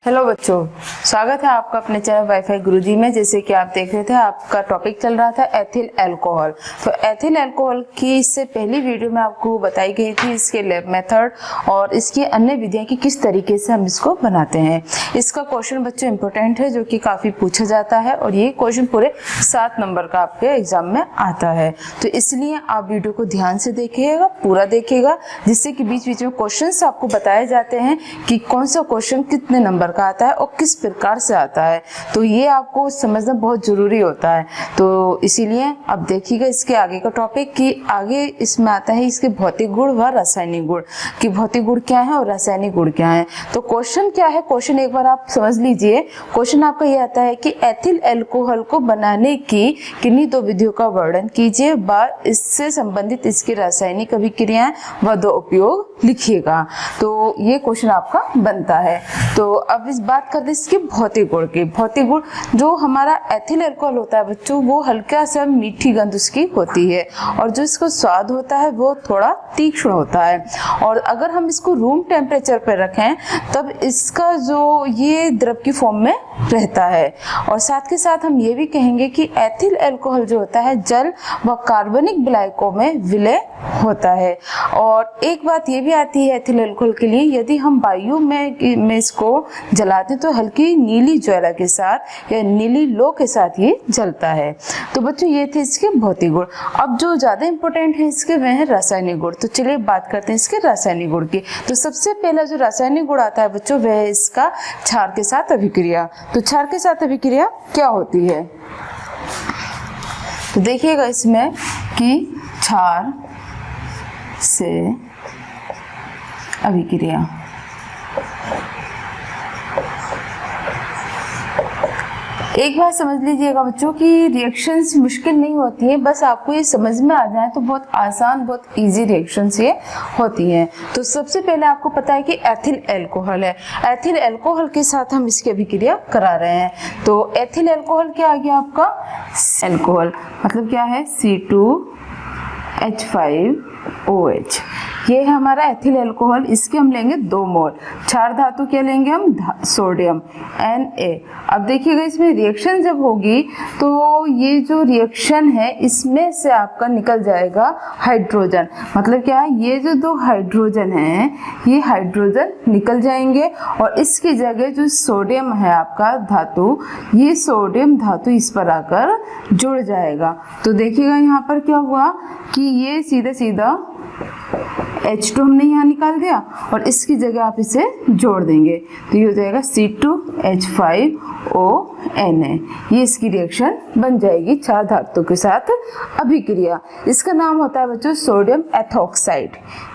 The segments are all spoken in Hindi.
हेलो बच्चों, स्वागत है आपका अपने चैनल वाईफाई गुरुजी में। जैसे कि आप देख रहे थे, आपका टॉपिक चल रहा था एथिल अल्कोहल। तो एथिल अल्कोहल की इससे पहली वीडियो में आपको बताई गई थी इसके लैब मेथड और इसकी अन्य विधियां कि किस तरीके से हम इसको बनाते हैं। इसका क्वेश्चन बच्चों इंपॉर्टेंट है, जो कि काफी पूछा जाता है और ये क्वेश्चन पूरे 7 नंबर का आपके एग्जाम में आता है। तो इसलिए आप वीडियो को ध्यान से देखिएगा, पूरा देखिएगा, जिससे कि बीच बीच में क्वेश्चन आपको बताए जाते हैं कि कौन सा क्वेश्चन कितने नंबर का आता है और किस प्रकार से आता है। तो ये आपको समझना बहुत जरूरी होता है। तो इसीलिए अब देखिएगा इसके आगे का टॉपिक कि आगे इसमें आता है इसके भौतिक गुण व रासायनिक गुण, कि भौतिक गुण क्या है और रासायनिक गुण क्या है। तो क्वेश्चन क्या है, क्वेश्चन एक बार आप समझ लीजिए। क्वेश्चन आपका ये आता है कि एथिल अल्कोहल को बनाने की किन्हीं दो विधियों का वर्णन कीजिए व इससे संबंधित इसकी रासायनिक अभिक्रियाएं व दो उपयोग लिखिएगा। तो ये क्वेश्चन आपका बनता है। तो अब इस बात करते हैं इसके भौतिक गुण की। भौतिक गुण, जो हमारा एथिल अल्कोहल होता है बच्चों, वो हल्का सा मीठी गंध उसकी होती है और जो इसका स्वाद होता है वो थोड़ा तीक्ष्ण होता है। और अगर हम इसको रूम टेम्परेचर पर रखें तब इसका जो ये द्रव की फॉर्म में रहता है। और साथ के साथ हम ये भी कहेंगे कि एथिल अल्कोहल जो होता है जल व कार्बनिक विलायकों में विलय होता है। और एक बात ये भी आती है एथिल अल्कोहल के लिए, यदि हम वायु में इसको जलाते तो हल्की नीली ज्वाला के साथ या नीली लो के साथ ये जलता है। तो बच्चों ये थे इसके भौतिक गुण। अब जो ज्यादा इंपॉर्टेंट है इसके वह है रासायनिक गुण। तो चलिए बात करते हैं इसके रासायनिक गुण की। तो सबसे पहला जो रासायनिक गुण आता है बच्चों वह है इसका क्षार के साथ अभिक्रिया। तो क्षार के साथ अभिक्रिया क्या होती है, तो देखिएगा इसमें कि क्षार से अभिक्रिया, एक बात समझ लीजिएगा बच्चों कि रिएक्शंस मुश्किल नहीं होती है, बस आपको ये समझ में आ जाए तो बहुत आसान, बहुत इजी रिएक्शंस ये होती हैं। तो सबसे पहले आपको पता है कि एथिल अल्कोहल है। एथिल अल्कोहल के साथ हम इसकी अभिक्रिया करा रहे हैं। तो एथिल अल्कोहल क्या आ गया आपका, अल्कोहल मतलब क्या है C2H5OH। ये है हमारा एथिल अल्कोहल। इसके हम लेंगे 2 मोल। क्षार धातु क्या लेंगे हम, सोडियम Na। अब देखिएगा इसमें रिएक्शन जब होगी तो ये जो रिएक्शन है इसमें से आपका निकल जाएगा हाइड्रोजन। मतलब क्या है, ये जो 2 हाइड्रोजन है ये हाइड्रोजन निकल जाएंगे और इसकी जगह जो सोडियम है आपका धातु, ये सोडियम धातु इस पर आकर जुड़ जाएगा। तो देखिएगा यहाँ पर क्या हुआ कि ये सीधा सीधा H2 हमने यहाँ निकाल दिया और इसकी जगह आप इसे जोड़ देंगे तो ये हो जाएगा C2H5ONa। ये इसकी रिएक्शन बन जाएगी क्षार धातु के साथ अभिक्रिया। इसका नाम होता है बच्चों सोडियम एथॉक्साइड,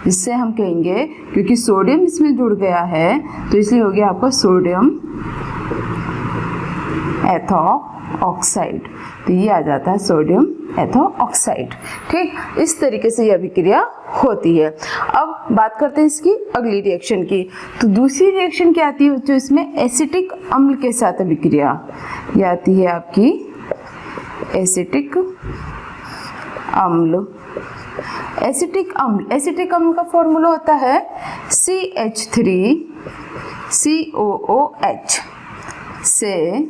जिससे हम कहेंगे क्योंकि सोडियम इसमें जुड़ गया है तो इसलिए हो गया आपका सोडियम एथॉक्साइड। तो ये आ जाता है सोडियम एथॉक्साइड। ठीक, इस तरीके से ये अभिक्रिया होती है। अब बात करते हैं इसकी अगली रिएक्शन की। तो दूसरी रिएक्शन क्या आती है बच्चों, इसमें एसिटिक अम्ल के साथ अभिक्रिया। ये आती है आपकी एसिटिक अम्ल। एसिटिक अम्ल का फॉर्मूला होता है CH3COOH से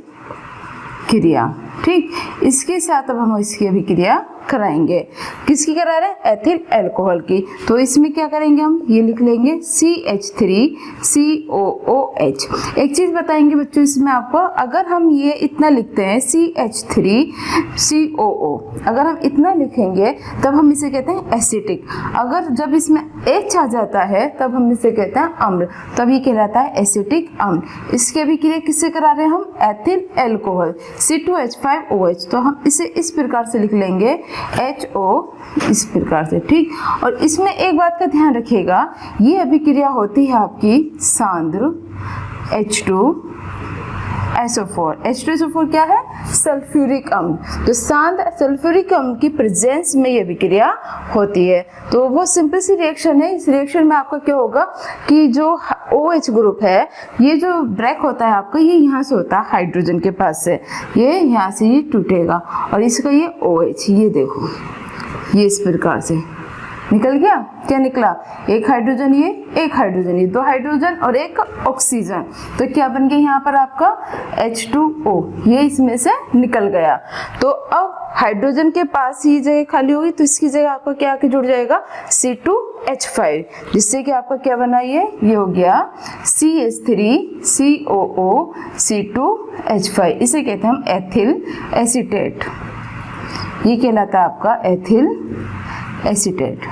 क्रिया। ठीक, इसके साथ अब हम इसकी अभिक्रिया कराएंगे। किसकी करा रहे हैं, एथिल अल्कोहल की। तो इसमें क्या करेंगे हम, ये लिख लेंगे CH3COOH। एक चीज बताएंगे बच्चों इसमें आपको, अगर हम ये इतना लिखते हैं CH3COO, अगर हम इतना लिखेंगे तब हम इसे कहते हैं एसिटिक। अगर जब इसमें H आ जाता है तब हम इसे कहते हैं अम्ल, तब ये कहलाता है एसिटिक अम्ल। इसकी अभिक्रिया किससे करा रहे हैं हम, एथिल अल्कोहल C2H5OH। तो हम इसे इस प्रकार से लिख लेंगे HO, इस प्रकार से। ठीक, और इसमें एक बात का ध्यान रखिएगा, ये अभिक्रिया होती है आपकी सांद्र H2SO4। H2SO4 क्या है, सल्फ्यूरिक अम्ल। तो सांद्र सल्फ्यूरिक अम्ल की प्रेजेंस में ये अभिक्रिया होती है। तो वो सिंपल सी रिएक्शन है। इस रिएक्शन में आपका क्या होगा कि जो OH ग्रुप है, ये जो ब्रेक होता है आपका, ये यहाँ से होता है हाइड्रोजन के पास से, ये यहाँ से ये टूटेगा और इसका ये OH, ये देखो ये इस प्रकार से निकल गया, क्या निकला, एक हाइड्रोजन ये, एक हाइड्रोजन ये, 2 हाइड्रोजन और एक ऑक्सीजन, तो क्या बन गया यहाँ पर आपका H2O, ये इसमें से निकल गया। तो अब हाइड्रोजन के पास ही जगह खाली होगी तो इसकी जगह आपका क्या आके जुड़ जाएगा C2H5, जिससे कि आपका क्या बना, ये हो गया CH3COO C2H5, इसे कहते हैं हम एथिल एसीटेट, ये कहलाता है आपका एथिल एसीटेट।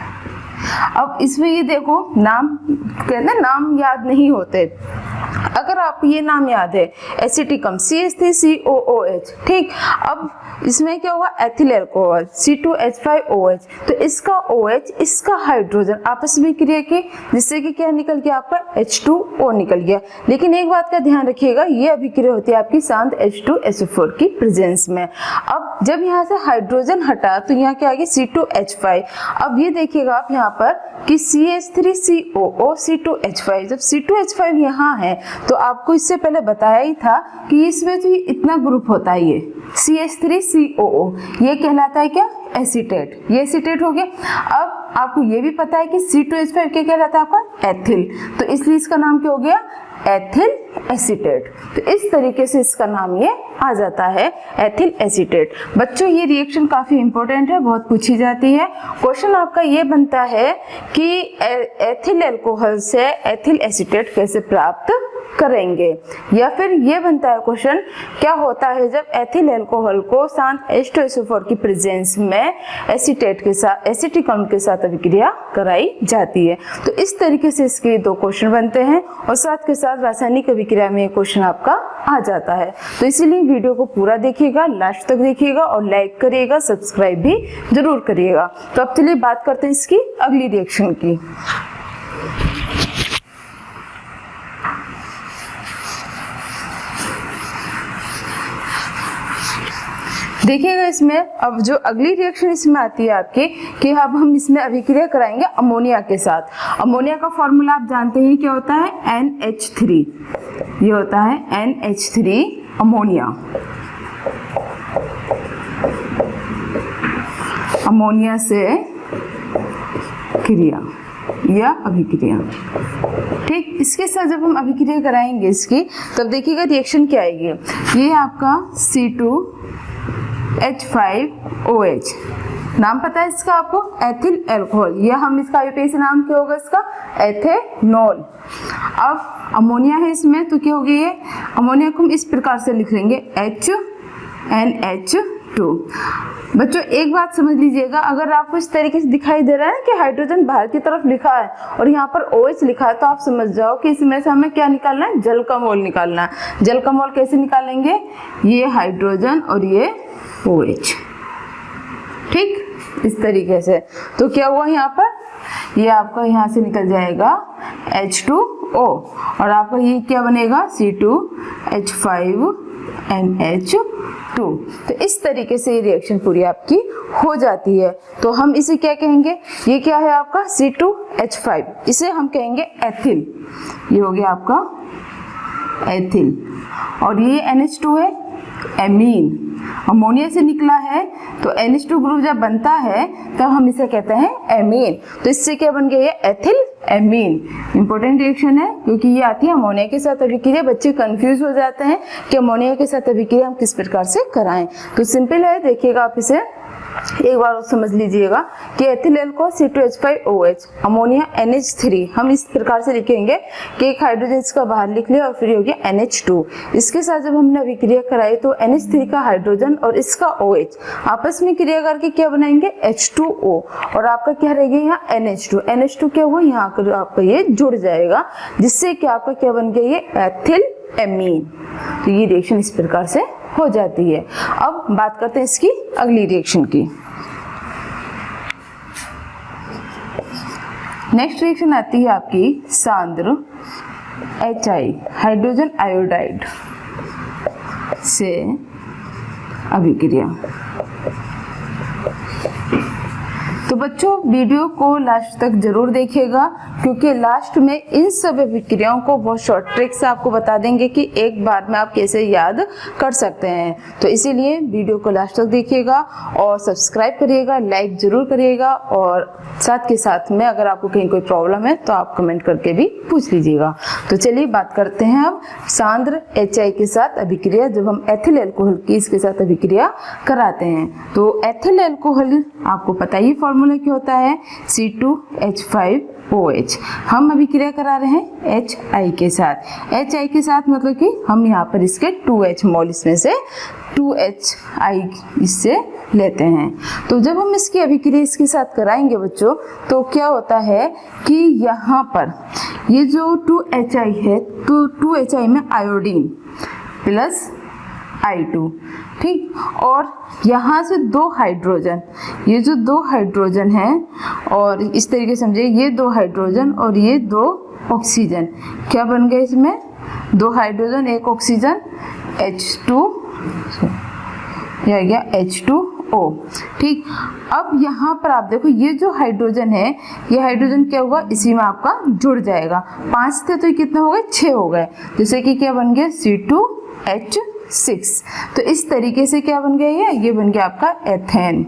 अब इसमें ये देखो नाम कहते हैं नाम याद नहीं होते, अगर आपको ये नाम याद है एसिटिकम CH3COOH, ठीक। अब इसमें क्या हुआ, एथिल अल्कोहल C2H5OH, तो इसका OH इसका हाइड्रोजन आपस में क्रिया की, जिससे कि क्या निकल गया आपका H2O निकल गया। लेकिन एक बात का ध्यान रखिएगा, ये अभिक्रिया होती है आपकी शांत H2SO4 की प्रेजेंस में। अब जब यहाँ से हाइड्रोजन हटा तो यहाँ क्या आ गया C2H5। अब ये देखिएगा आप यहाँ पर कि CH3COO C2H5, जब C2H5 यहाँ है तो आपको इससे पहले बताया ही था कि इसमें जो इतना ग्रुप होता है ये CH3COO, ये कहलाता है क्या, एसीटेट, ये एसीटेट हो गया। अब आपको ये भी पता है कि C2H5 क्या कहलाता है आपका, एथिल, तो इसलिए इसका नाम क्या हो गया, एथिल एसीटेट। तो इस तरीके से इसका नाम ये आ जाता है एथिल एसीटेट। बच्चों ये रिएक्शन काफी इंपॉर्टेंट है, बहुत पूछी जाती है। क्वेश्चन आपका ये बनता है कि एथिल अल्कोहल से एथिल एसीटेट कैसे प्राप्त करेंगे, या फिर ये बनता है क्वेश्चन क्या होता है जब एथिल अल्कोहल को शांत H2SO4 की प्रेजेंस में एसीटेट के साथ एसिटिक अम्ल के साथ अभिक्रिया कराई जाती है। तो इस तरीके से इसके 2 क्वेश्चन बनते हैं और साथ के साथ रासायनिक अभिक्रिया में क्वेश्चन आपका आ जाता है। तो इसीलिए वीडियो को पूरा देखिएगा, लास्ट तक देखिएगा और लाइक करिएगा, सब्सक्राइब भी जरूर करिएगा। तो अब चलिए बात करते हैं इसकी अगली रिएक्शन की। देखिएगा इसमें अब जो अगली रिएक्शन इसमें आती है आपकी कि अब हम इसमें अभिक्रिया कराएंगे अमोनिया के साथ। अमोनिया का फॉर्मूला आप जानते हैं क्या होता है, NH3, ये होता है NH3 अमोनिया। अमोनिया से क्रिया या अभिक्रिया, ठीक। इसके साथ जब हम अभिक्रिया कराएंगे इसकी, तब देखिएगा रिएक्शन क्या आएगी, ये आपका C2H5OH, नाम पता है इसका आपको, एथिल अल्कोहल, या हम इसका आईयूपीएसी नाम क्या होगा इसका, एथेनॉल। अब अमोनिया है इसमें तो क्या होगी, ये अमोनिया को हम इस प्रकार से लिख लेंगे HNH2। बच्चों एक बात समझ लीजिएगा, अगर आपको इस तरीके से दिखाई दे रहा है कि हाइड्रोजन बाहर की तरफ लिखा है और यहाँ पर OH लिखा है, तो आप समझ जाओ कि इसमें से हमें क्या निकालना है, जल का मोल निकालना है। जल का मोल कैसे निकालेंगे, ये हाइड्रोजन और ये OH, ठीक, इस तरीके से। तो क्या हुआ यहाँ पर, ये आपका यहाँ से निकल जाएगा H2O और आपका ये क्या बनेगा C2H5NH2। तो इस तरीके से ये रिएक्शन पूरी आपकी हो जाती है। तो हम इसे क्या कहेंगे, ये क्या है आपका C2H5, इसे हम कहेंगे एथिल, ये हो गया आपका एथिल, और ये NH2 है एमीन, अमोनिया से निकला है तो NH2 ग्रुप जब बनता है तब हम इसे कहते हैं एमीन। तो इससे क्या बन गया, ये एथिल एमीन। इंपॉर्टेंट रिएक्शन है क्योंकि ये आती है अमोनिया के साथ अभिक्रिया। बच्चे कंफ्यूज हो जाते हैं कि अमोनिया के साथ अभिक्रिया हम किस प्रकार से कराएं। तो सिंपल है, देखिएगा आप इसे एक बार और समझ लीजिएगा कि ethyl alcohol C2H5OH, ammonia NH3, हम इस प्रकार से लिखेंगे कि एक हाइड्रोजन इसका बाहर लिख लिया और फिर हो गया NH2। इसके साथ जब हमने अभिक्रिया कराई तो NH3 का हाइड्रोजन और इसका OH आपस में क्रिया करके क्या बनाएंगे, H2O, और आपका क्या रहेगा यहाँ NH2। NH2 क्या हुआ, यहाँ पर आपका ये जुड़ जाएगा, जिससे कि आपका क्या बन गया, ये एथिल एमीन। तो ये रिएक्शन इस प्रकार से हो जाती है। अब बात करते हैं इसकी अगली रिएक्शन की। नेक्स्ट रिएक्शन आती है आपकी सांद्र HI, हाइड्रोजन आयोडाइड से अभिक्रिया। तो बच्चों वीडियो को लास्ट तक जरूर देखिएगा, क्योंकि लास्ट में इन सब अभिक्रियाओं को बहुत शॉर्ट ट्रिक से आपको बता देंगे कि एक बार में आप कैसे याद कर सकते हैं। तो इसीलिए वीडियो को लास्ट तक देखिएगा और सब्सक्राइब करिएगा, लाइक जरूर करिएगा, और साथ के साथ में अगर आपको कहीं कोई प्रॉब्लम है तो आप कमेंट करके भी पूछ लीजिएगा। तो चलिए बात करते हैं अब सांद्र HI के साथ अभिक्रिया, जब हम एथिल अल्कोहल की इसके साथ अभिक्रिया कराते हैं। तो एथिल अल्कोहल आपको पता ही फॉर्मूला क्या होता है, C2H5OH। हम अभिक्रिया करा रहे हैं HI के साथ। HI के साथ मतलब कि हम यहाँ पर इसके 2H मोल इसमें से 2HI इससे लेते हैं। तो जब हम इसकी अभिक्रिया इसके साथ कराएंगे बच्चों, तो क्या होता है कि यहाँ पर ये जो 2HI है, तो 2HI में आयोडीन प्लस I2, ठीक, और यहाँ से 2 हाइड्रोजन, ये जो 2 हाइड्रोजन हैं, और इस तरीके से समझिए ये 2 हाइड्रोजन और ये 2 ऑक्सीजन, क्या बन गए इसमें 2 हाइड्रोजन 1 ऑक्सीजन, H2, यह आ गया H2O, ठीक। अब यहाँ पर आप देखो ये जो हाइड्रोजन है, ये हाइड्रोजन क्या होगा, इसी में आपका जुड़ जाएगा। 5 थे तो ये कितने हो गए, 6 हो गए, जैसे कि क्या बन गया C2H6। तो इस तरीके से क्या बन गया, ये बन गया आपका एथेन,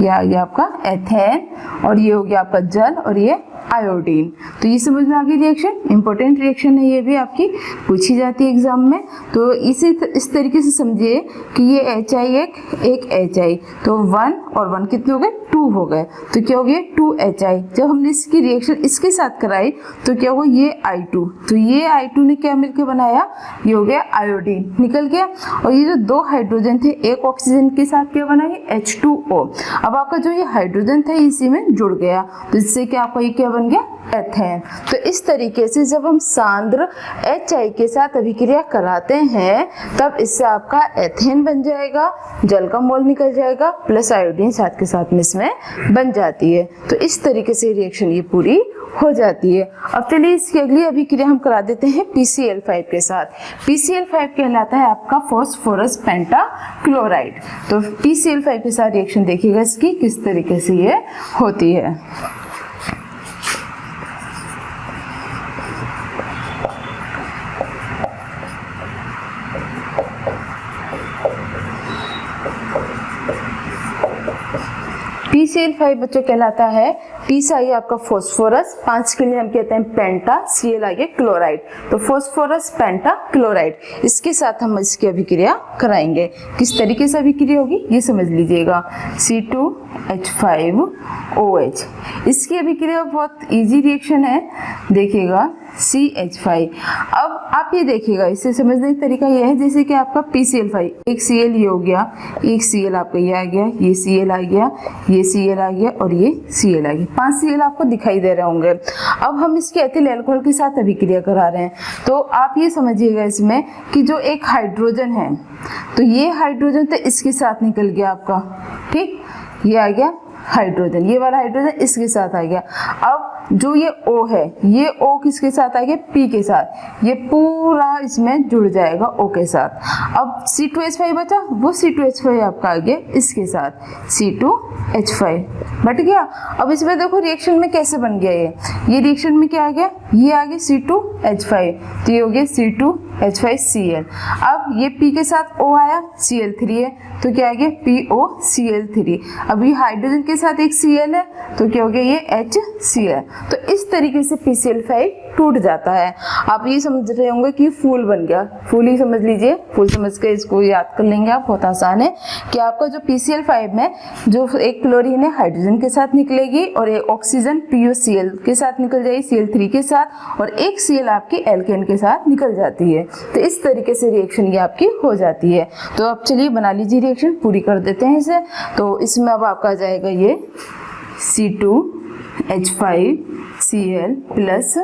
यह आ गया आपका एथेन, और ये हो गया आपका जल, और ये आयोडीन। तो ये समझ में आ गई रिएक्शन, इंपॉर्टेंट रिएक्शन है, ये भी आपकी पूछी जाती है एग्जाम में। तो इस तरीके से समझिए कि ये HI एक HI, तो 1 और 1 कितने हो गए, 2 हो गए, तो क्या हो गया 2HI। जब हमने इसकी रिएक्शन इसके साथ कराई तो क्या हुआ, ये I2, तो ये I2 ने क्या मिलकर बनाया, ये हो गया आयोडीन, निकल गया। और ये जो 2 हाइड्रोजन थे 1 ऑक्सीजन के साथ क्या बना, ये H2O। अब आपका जो ये हाइड्रोजन था इसी में जुड़ गया, तो इससे क्या आपका ये क्या बन गया, एथेन। तो इस तरीके से जब हम सांद्र HI के साथ अभिक्रिया कराते हैं तब इससे आपका एथेन बन जाएगा, जल का मोल निकल जाएगा, प्लस आयोडीन साथ के साथ में इसमें बन जाती है। तो इस तरीके से रिएक्शन ये पूरी हो जाती है। अब चलिए इसकी अगली अभिक्रिया हम करा देते हैं PCl5 के साथ। PCl5 कहलाता है आपका फॉस्फोरस पेंटाक्लोराइड। तो PCl5 के साथ रिएक्शन देखिएगा इसकी किस तरीके से ये होती है। PCl5 बच्चों कहलाता है, P से आगे आपका फॉस्फोरस, 5 के लिए हम कहते हैं पेंटा, Cl आगे क्लोराइड, तो फॉस्फोरस पेंटा क्लोराइड, इसके साथ हम इसकी अभिक्रिया कराएंगे। किस तरीके से अभिक्रिया होगी ये समझ लीजिएगा। C2H5OH, इसकी अभिक्रिया बहुत इजी रिएक्शन है, देखिएगा CH5। अब आप ये देखिएगा, इसे समझने का तरीका ये है जैसे कि आपका PCl5, एक Cl ये हो गया, एक Cl आपका ये आ गया, ये Cl आ गया, ये Cl आ गया, और ये Cl आ गया, 5 Cl आपको दिखाई दे रहे होंगे। अब हम इसके एथिल अल्कोहल के साथ अभिक्रिया करा रहे हैं, तो आप ये समझिएगा इसमें कि जो एक हाइड्रोजन है, तो ये हाइड्रोजन तो इसके साथ निकल गया आपका, ठीक, ये आ गया हाइड्रोजन, ये वाला हाइड्रोजन इसके साथ आ गया। अब जो ये O है, ये O किसके साथ आ गया, P के साथ, ये पूरा इसमें जुड़ जाएगा O के साथ। अब C2H5 बचा, वो C2H5 आपका आ गया इसके साथ, C2H5 बट गया। अब इसमें देखो रिएक्शन में कैसे बन गया, ये रिएक्शन में क्या आ गया, ये आ गया C2H5, तो ये हो गया C2H5Cl। अब ये P के साथ O आया, Cl3 है, तो क्या आ गया POCl3। अब ये हाइड्रोजन के साथ एक Cl है, तो क्या हो गया ये HCl। तो इस तरीके से PCl5 टूट जाता है। आप ये समझ रहे होंगे कि फूल बन गया, फूल ही समझ लीजिए, फूल समझ के इसको याद कर लेंगे आप, बहुत आसान है कि आपका जो PCl5 में जो एक क्लोरीन है हाइड्रोजन के साथ निकलेगी, और एक ऑक्सीजन POCl के साथ निकल जाएगी Cl3 के साथ, और एक Cl आपकी एल्केन के साथ निकल जाती है। तो इस तरीके से रिएक्शन ये आपकी हो जाती है। तो अब चलिए बना लीजिए रिएक्शन, पूरी कर देते हैं इसे। तो इसमें अब आपका आ जाएगा ये C2H5Cl प्लस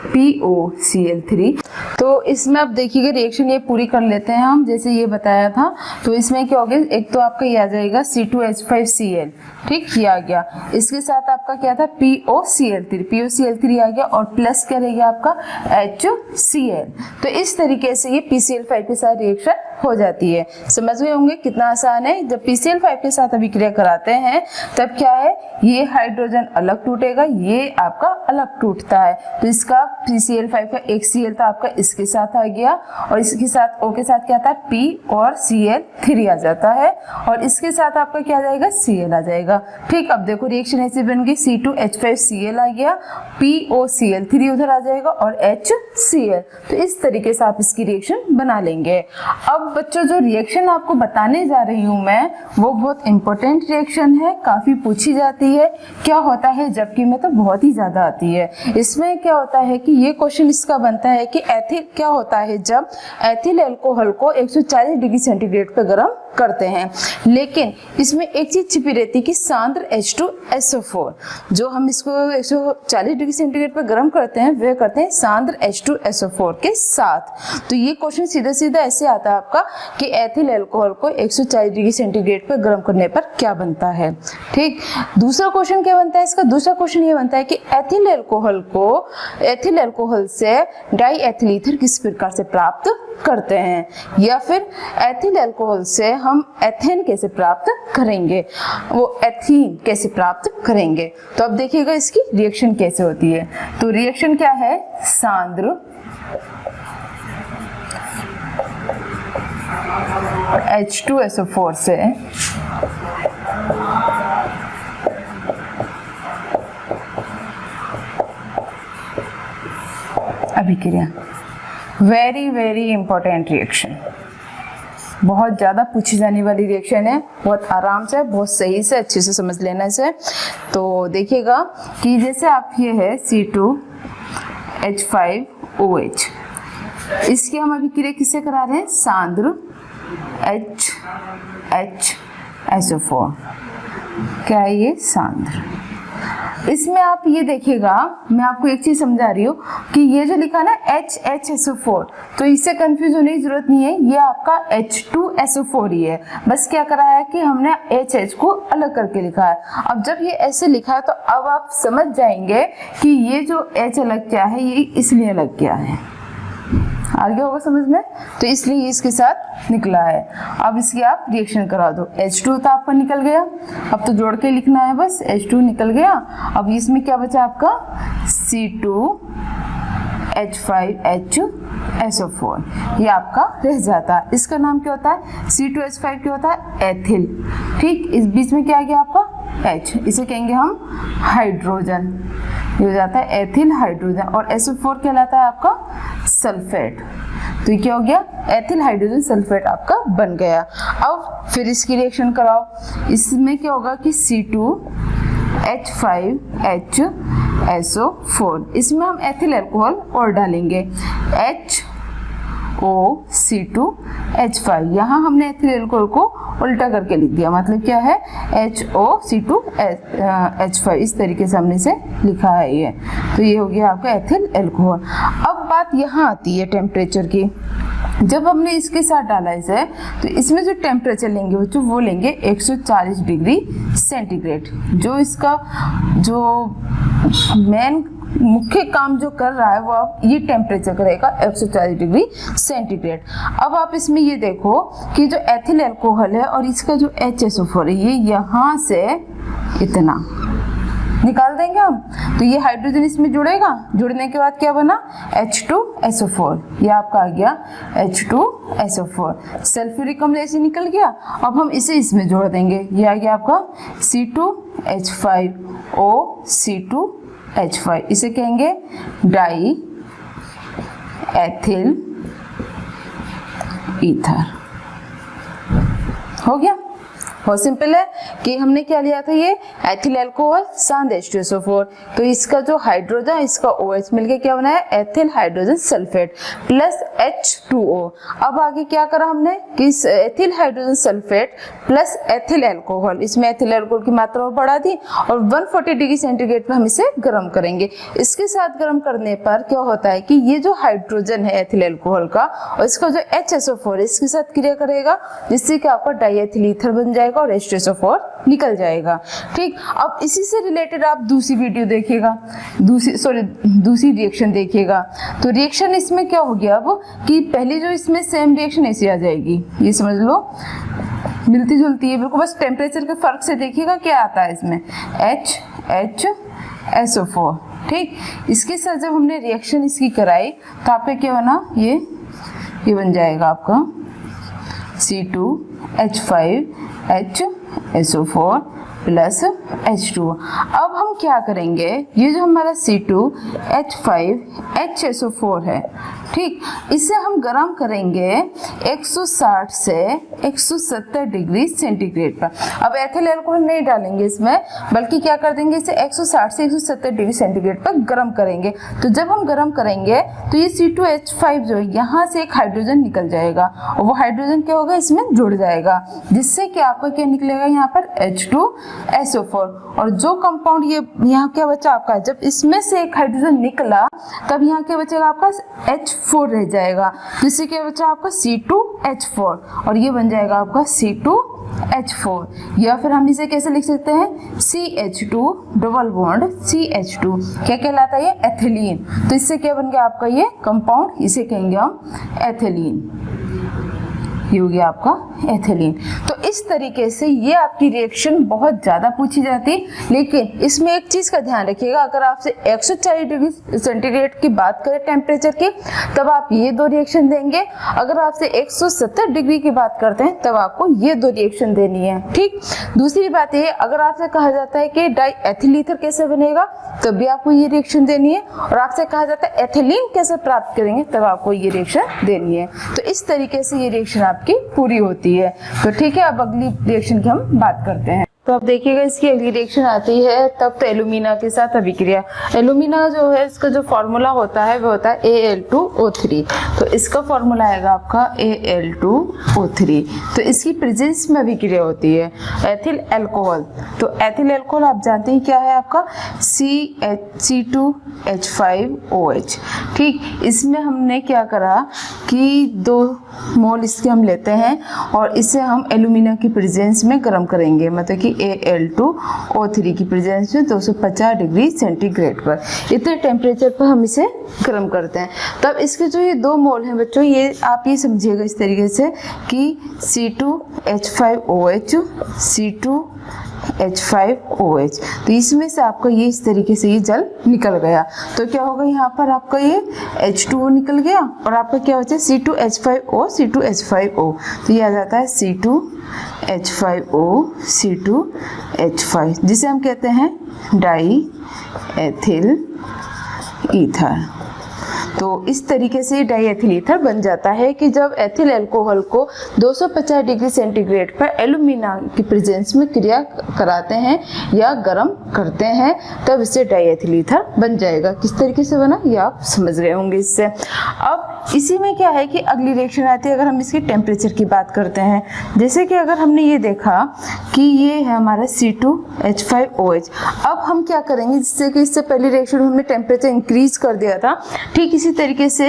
POCl3। तो तो इसमें अब देखिएगा रिएक्शन ये पूरी कर लेते हैं हम, जैसे ये बताया था। तो इसमें क्या होगा, एक तो आपका ये आ जाएगा C2H5Cl, ठीक, ये आ गया। इसके साथ आपका क्या था, POCl3 आ गया, और प्लस क्या रहेगा आपका HCl। तो इस तरीके से ये PCl5 के साथ रिएक्शन हो जाती है। समझ गए होंगे कितना आसान है। जब PCl5 के साथ अभिक्रिया कराते हैं तब क्या है, ये हाइड्रोजन अलग टूटेगा, ये आपका अलग टूटता है। तो इसका PCl5 का एक Cl था आपका इसके साथ आ गया, और इसके साथ O के साथ क्या था, P और Cl3 आ जाता है, और इसके साथ आपका क्या आ जाएगा, Cl आ जाएगा। ठीक, अब देखो रिएक्शन ऐसी बन गई, C2H5Cl आ गया, POCl3 उधर आ जाएगा, और HCl। तो इस तरीके से आप इसकी रिएक्शन बना लेंगे। अब बच्चों जो रिएक्शन आपको बताने जा रही हूँ मैं, वो बहुत इंपॉर्टेंट रिएक्शन है, काफी पूछी जाती है। क्या होता है जबकि में तो बहुत ही ज्यादा आती है। इसमें क्या होता है कि ये क्वेश्चन इसका बनता है कि एथिल क्या होता है जब एथिल अल्कोहल को 140 डिग्री सेंटीग्रेड पे गर्म करते हैं, लेकिन इसमें एक चीज छिपी रहती है कि सांद्र H2SO4, जो हम इसको 140 डिग्री सेंटीग्रेड पे गर्म करते हैं वह करते हैं सांद्र H2SO4 के साथ। तो ये क्वेश्चन सीधा सीधा ऐसे आता है आपका कि एथिल अल्कोहल को 140 डिग्री सेंटीग्रेड पे गर्म करने पर क्या बनता है। ठीक, दूसरा क्वेश्चन क्या बनता है इसका, दूसरा क्वेश्चन ये बनता है कि एथिल अल्कोहल से डाई एथिल ईथर किस प्रकार से प्राप्त करते हैं, या फिर एथिल अल्कोहल से हम एथेन कैसे प्राप्त करेंगे, वो एथीन कैसे प्राप्त करेंगे। तो अब देखिएगा इसकी रिएक्शन कैसे होती है। तो रिएक्शन क्या है, सांद्र H2SO4 से अभिक्रिया, वेरी वेरी इंपॉर्टेंट रिएक्शन, बहुत ज्यादा पूछी जाने वाली रिएक्शन है। बहुत आराम से, बहुत सही से, अच्छे से समझ लेना इसे। तो देखिएगा कि जैसे आप ये है C2H5OH, इसकी हम अभिक्रिया किससे करा रहे हैं, सांद्र HSO4। क्या है ये, सांद्र। इसमें आप ये देखिएगा, मैं आपको एक चीज समझा रही हूँ कि ये जो लिखा ना HSO4, तो इससे कंफ्यूज होने की जरूरत नहीं है, ये आपका H2SO4 ही है। बस क्या करा है कि हमने HH को अलग करके लिखा है। अब जब ये ऐसे लिखा है तो अब आप समझ जाएंगे कि ये जो H अलग क्या है, ये इसलिए अलग क्या है। आगे होगा समझ में, तो इसलिए इसके साथ निकला है। अब इसकी आप रिएक्शन करा दो। H2 तो आपका निकल गया, अब तो जोड़ के लिखना है बस, H2 निकल गया। अब इसमें क्या बचा आपका, C2H5HSO4, ये आपका रह जाता है। इसका नाम क्या होता है, C2H5 क्या होता है, एथिल। ठीक, इस बीच में क्या आ गया आपका H, इसे कहेंगे हम हाइड्रोजन, ये हो जाता है एथिल हाइड्रोजन, और SO4 कहलाता है आपका सल्फेट। तो ये क्या हो गया, एथिल हाइड्रोजन सल्फेट आपका बन गया। अब फिर इसकी रिएक्शन कराओ। इसमें क्या होगा कि C2H5HSO4, इसमें हम एथिल अल्कोहल और डालेंगे, HOC2H5। यहाँ हमने एथिल अल्कोहल को उल्टा करके लिख दिया, मतलब क्या है, HOC2H5, इस तरीके से हमने इसे लिखा है ये। तो ये हो गया आपका एथिल अल्कोहल। अब बात यहाँ आती है टेम्परेचर की। जब हमने इसके साथ डाला इसे, तो इसमें जो टेम्परेचर लेंगे बच्चों, वो लेंगे 140 डिग्री सेंटीग्रेड। जो इसका जो मेन मुख्य काम जो कर रहा है वो अब ये टेम्परेचर करेगा 140 डिग्री सेंटीग्रेड। अब आप इसमें ये देखो कि जो एथिल अल्कोहल है और इसका जो HSO4 है, ये यहाँ से इतना निकाल देंगे हम, तो ये हाइड्रोजन इसमें जुड़ेगा। जुड़ने के बाद क्या बना, H2SO4, ये आपका आ गया H2SO4। सल्फ्यूरिक अम्ल ऐसे निकल गया। अब हम इसे इसमें जोड़ देंगे, ये आ गया आपका C2H5OC2H5, इसे कहेंगे डाई एथिल ईथर। हो गया, बहुत सिंपल है। कि हमने क्या लिया था, ये एथिल अल्कोहल सांद H2SO4, तो इसका जो हाइड्रोजन इसका OH मिलके क्या बनाया, ethyl hydrogen sulphate plus H2O। अब आगे क्या करा हमने कि ethyl hydrogen sulphate plus ethyl alcohol, इसमें एथिल अल्कोहल की मात्रा बढ़ा दी और 140 डिग्री सेंटीग्रेड पर हम इसे गर्म करेंगे। इसके साथ गर्म करने पर क्या होता है कि ये जो हाइड्रोजन है एथिल अल्कोहल का और इसका जो HSO4 है इसके साथ क्रिया करेगा, जिससे कि आपका डाईएथिल ईथर बन जाएगा और H2SO4 निकल जाएगा। ठीक, अब इसी से रिलेटेड आप दूसरी वीडियो देखिएगा, दूसरी रिएक्शन देखिएगा। तो रिएक्शन इसमें क्या हो गया अब कि पहले जो इसमें सेम रिएक्शन ऐसी आ जाएगी, ये समझ लो मिलती जुलती है बिल्कुल, बस टेम्परेचर के फर्क से देखिएगा क्या आता है इसमें, HSO4। ठीक, इसके साथ जब हमने रिएक्शन इसकी कराई तो आपका क्या बना, ये बन जाएगा आपका C2H5HSO4 प्लस H2। अब हम क्या करेंगे, ये जो हमारा C2H5HSO4 है, ठीक, इसे हम गर्म करेंगे 160 से 170 डिग्री सेंटीग्रेड पर। अब एथिल अल्कोहल नहीं डालेंगे इसमें, बल्कि क्या कर देंगे, इसे 160 से 170 डिग्री सेंटीग्रेड पर गर्म करेंगे। तो जब हम गर्म करेंगे तो ये C2H5 जो है यहाँ से एक हाइड्रोजन निकल जाएगा और वो हाइड्रोजन क्या होगा, इसमें जुड़ जाएगा, जिससे कि आपका क्या निकलेगा यहाँ पर H2SO4। और जो कंपाउंड ये यहाँ क्या बचा आपका, जब इसमें से एक हाइड्रोजन निकला तब यहाँ क्या बचेगा आपका H4 रह जाएगा, जिससे क्या बचा आपका C2H4 और ये बन जाएगा आपका C2H4। या फिर हम इसे कैसे लिख सकते हैं, CH2 डबल बॉन्ड CH2 क्या कहलाता है, ये एथिलीन। तो इससे क्या बन गया आपका ये कंपाउंड, इसे कहेंगे हम एथिलीन, ये हो गया आपका एथिलीन। तो इस तरीके से ये आपकी रिएक्शन बहुत ज़्यादा पूछी जाती, लेकिन इसमें एक चीज़ का ध्यान रखिएगा, अगर आपसे 140 डिग्री सेंटीग्रेड की बात करें टेम्परेचर की तब आप ये दो रिएक्शन देंगे, अगर आपसे 170 डिग्री की बात करते हैं तब आपको ये दो रिएक्शन देनी है। ठीक, दूसरी बात ये, अगर आपसे कहा जाता है कि डाईएथिल ईथर कैसे बनेगा तब भी आपको ये रिएक्शन देनी है, और आपसे कहा जाता है एथिलीन कैसे प्राप्त करेंगे तब आपको ये रिएक्शन देनी है। तो इस तरीके से ये रिएक्शन आपकी पूरी होती है। तो ठीक है, अब अगली रिएक्शन की हम बात करते हैं। तो अब देखिएगा इसकी अगली रिएक्शन आती है तब तो एल्यूमिना के साथ अभिक्रिया। एल्यूमिना जो है इसका जो फॉर्मूला होता है वो होता है Al2O3। तो इसका फॉर्मूला आएगा आपका Al2O3। तो इसकी प्रेजेंस में अभिक्रिया होती है एथिल अल्कोहल। तो एथिल अल्कोहल आप जानते हैं क्या है आपका, C2H5OH। ठीक, इसमें हमने क्या करा कि 2 मोल इसके हम लेते हैं और इसे हम एल्यूमिना की प्रेजेंस में गर्म करेंगे, मतलब कि Al2O3 की प्रेजेंस में 250 डिग्री सेंटीग्रेड पर, इतने टेम्परेचर पर हम इसे गर्म करते हैं। तब इसके जो ये 2 मोल हैं बच्चों, ये आप ये समझिएगा इस तरीके से कि C2H5OH C2H5OH, तो इसमें से आपका ये इस तरीके से ये जल निकल गया। तो क्या होगा, यहाँ पर आपका ये H2O निकल गया और आपका क्या बचा C2H5O C2H5O। तो ये आ जाता है C2H5O C2H5, जिसे हम कहते हैं डाईएथिल ईथर। तो इस तरीके से डाईएथिल ईथर बन जाता है कि जब एथिल अल्कोहल को 250 डिग्री सेंटीग्रेड पर एल्यूमिना की प्रेजेंस में क्रिया कराते हैं या गर्म करते हैं तब इससे डाईएथिल ईथर बन जाएगा। किस तरीके से बना ये आप समझ गए होंगे इससे। अब इसी में क्या है कि अगली रिएक्शन आती है, अगर हम इसके टेम्परेचर की बात करते हैं, जैसे कि अगर हमने ये देखा कि ये है हमारा C2H5OH। अब हम क्या करेंगे, जिससे कि इससे पहली रिएक्शन हमने टेम्परेचर इंक्रीज कर दिया था, ठीक इसी तरीके से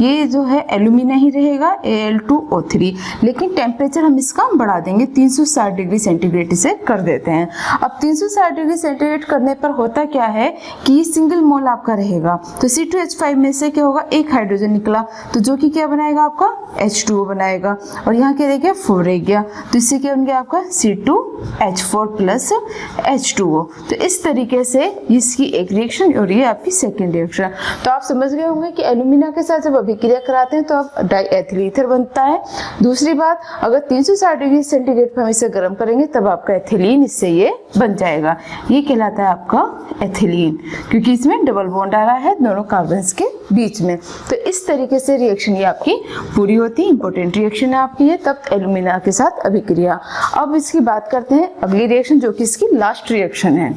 ये जो है एल्यूमिना ही रहेगा Al2O3, लेकिन टेम्परेचर हम इसका बढ़ा देंगे 360 डिग्री सेंटीग्रेड से कर देते हैं। अब 360 डिग्री सेंटीग्रेड करने पर होता क्या है कि सिंगल मोल आपका रहेगा। तो C2H5 में से क्या होगा, एक हाइड्रोजन निकला, तो जो कि क्या बनाएगा आपका H2O बनाएगा, और यहाँ क्या रह गया 4 रह गया, तो इससे क्या बन गया आपका C2H4 प्लस H2O। तो इस तरीके से इसकी एक रिएक्शन और ये आपकी सेकेंड रिएक्शन। तो आप समझ गए होंगे कि एल्यूमिना के साथ जब अभिक्रिया कराते हैं तो अब डाईएथिल ईथर बनता है। दूसरी बात, अगर 360 डिग्री सेंटीग्रेड पर हम इसे गर्म करेंगे तब आपका एथिलीन इससे ये बन जाएगा। ये कहलाता है आपका एथिलीन, क्योंकि इसमें डबल बॉन्ड आ रहा है दोनों कार्बन्स के बीच में। तो इस तरीके से रिएक्शन ये आपकी पूरी होती है। इंपॉर्टेंट रिएक्शन है आपकी ये, तब एल्यूमिना के साथ अभिक्रिया। अब इसकी बात करते हैं अगली रिएक्शन, जो कि इसकी लास्ट रिएक्शन है।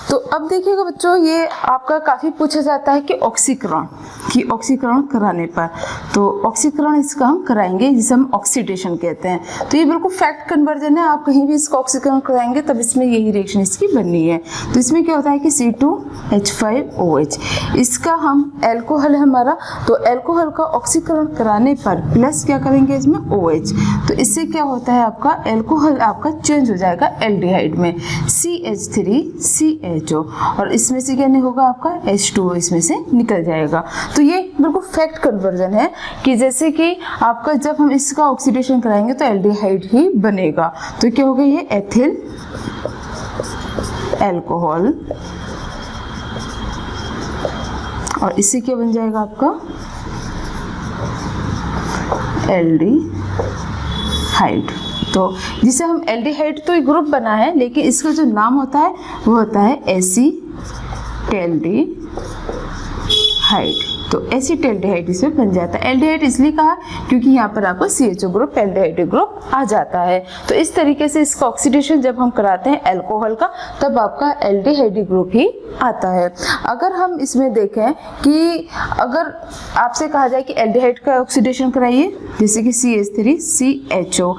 तो अब देखिएगा बच्चों, ये आपका काफी पूछा जाता है कि ऑक्सीकरण कराने पर, तो ऑक्सीकरण इसका हम कराएंगे जिसे हम ऑक्सीडेशन कहते हैं। तो ये बिल्कुल फैक्ट कन्वर्जन है, आप कहीं भी इसको ऑक्सीकरण कराएंगे तब इसमें यही रिएक्शन इसकी बननी है। तो इसमें क्या होता है कि C2H5OH, इसका हम एल्कोहल है हमारा, तो एल्कोहल का ऑक्सीकरण कराने पर प्लस क्या करेंगे इसमें OH, तो इससे क्या होता है आपका एल्कोहल आपका चेंज हो जाएगा एल्डिहाइड में CH3CHO, और इसमें से क्या नहीं होगा आपका H2O इसमें से निकल जाएगा। तो ये बिल्कुल फैक्ट कन्वर्जन है कि जैसे कि आपका जब हम इसका ऑक्सीडेशन कराएंगे तो एल्डिहाइड ही बनेगा। तो क्या होगा ये एथिल अल्कोहल, और इससे क्या बन जाएगा आपका एल्डिहाइड। तो जिसे हम एल्डिहाइड, तो एक ग्रुप बना है लेकिन इसका जो नाम होता है वो होता है एसीटैल्डिहाइड। तो एसीटैल्डिहाइड इसमें बन जाता है। एल्डिहाइड इसलिए कहा क्योंकि यहाँ पर आपको CHO ग्रुप एल्डिहाइड ग्रुप आ जाता है। तो इस तरीके से इसका ऑक्सीडेशन जब हम कराते हैं अल्कोहल का तब आपका एल्डिहाइड ग्रुप ही आता है। अगर हम इसमें देखें कि अगर आपसे कहा जाए कि एल्डिहाइड का ऑक्सीडेशन कराइए, जैसे कि CH3CHO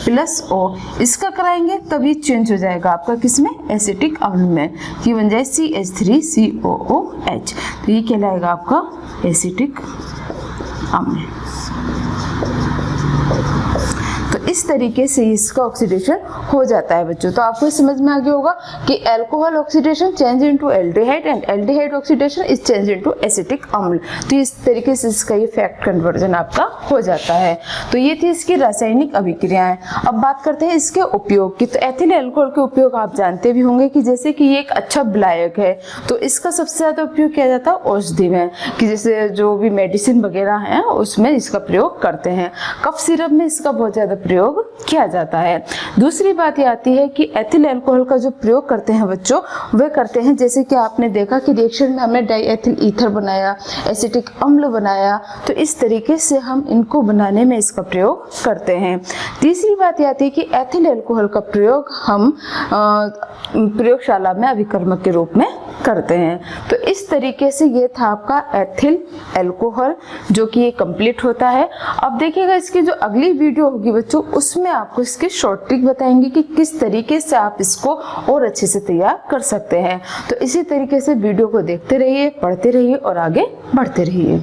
प्लस O, इसका कराएंगे तब ये चेंज हो जाएगा आपका किसमें एसिटिक अम्ल में, ये बन जाए CH3COOH। तो ये कहलाएगा आपका एसिटिक अम्ल। तो इस तरीके से इसका ऑक्सीडेशन हो जाता है बच्चों। तो आपको समझ में आ गया होगा कि alcohol oxidation change into aldehyde and aldehyde oxidation is change into acetic अम्ल। तो इस तरीके से इसका ये फैक्ट कन्वर्जन आपका हो जाता है। तो ये थी इसकी रासायनिक अभिक्रियाएं। अब बात करते हैं इसके उपयोग की। तो एथिल अल्कोहल के उपयोग आप जानते भी होंगे कि जैसे कि ये एक अच्छा विलायक है, तो इसका सबसे ज्यादा उपयोग किया जाता है औषधि में, कि जैसे जो भी मेडिसिन वगैरह है उसमें इसका प्रयोग करते हैं। कफ सिरप में इसका बहुत ज्यादा प्रयोग किया जाता है। दूसरी बात ये आती है कि एथिल अल्कोहल का जो प्रयोग करते हैं बच्चों, वे करते हैं जैसे कि आपने देखा कि रिएक्शन में हमने डाईएथिल ईथर बनाया, एसिटिक अम्ल बनाया, तो इस तरीके से हम इनको बनाने में इसका प्रयोग करते हैं। तीसरी बात ये आती है कि एथिल अल्कोहल का प्रयोग हम प्रयोगशाला में अभिकर्मक के रूप में करते हैं। तो इस तरीके से ये था आपका एथिल अल्कोहल, जो कि ये कंप्लीट होता है। अब देखिएगा इसकी जो अगली वीडियो होगी बच्चों, उसमें आपको इसकी शॉर्ट ट्रिक बताएंगे कि किस तरीके से आप इसको और अच्छे से तैयार कर सकते हैं। तो इसी तरीके से वीडियो को देखते रहिए, पढ़ते रहिए और आगे बढ़ते रहिए।